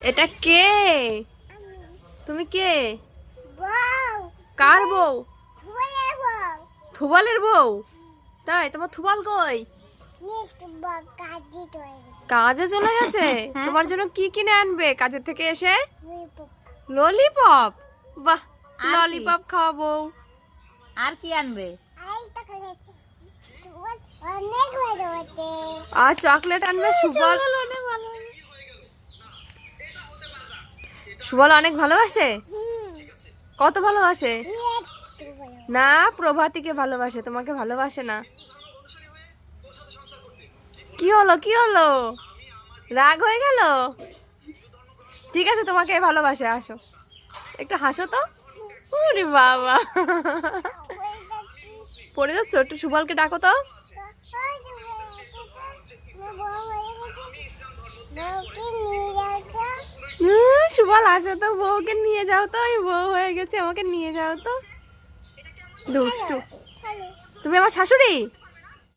এটা কে? তুমি কে? কার বউ? থুবালের বউ? তাই? তোমার থুবাল কই? কাজে চলে গেছে। তোমার জন্য কি কিনে আনবে কাজের থেকে এসে? ললিপপ। বাহ, ললিপপ খাওয়াবো। আর কি আনবে? আর চকলেট আনবে। সুবল সুবল অনেক ভালোবাসে। কত ভালোবাসে? না, প্রভাতীকে ভালোবাসে, তোমাকে ভালোবাসে না। কি হলো, কি হলো? রাগ হয়ে গেল? ঠিক আছে, তোমাকে ভালোবাসে। আসো, একটু হাসো তো। ওরে বাবা, পড়ে যাচ্ছ। একটু সুবলকে ডাকো তো। সুবল আসো তো, বউকে নিয়ে যাও তো। আমি বউ হয়ে গেছে, আমাকে নিয়ে যাও তো। দুষ্টু। তুমি আমার শাশুড়ি?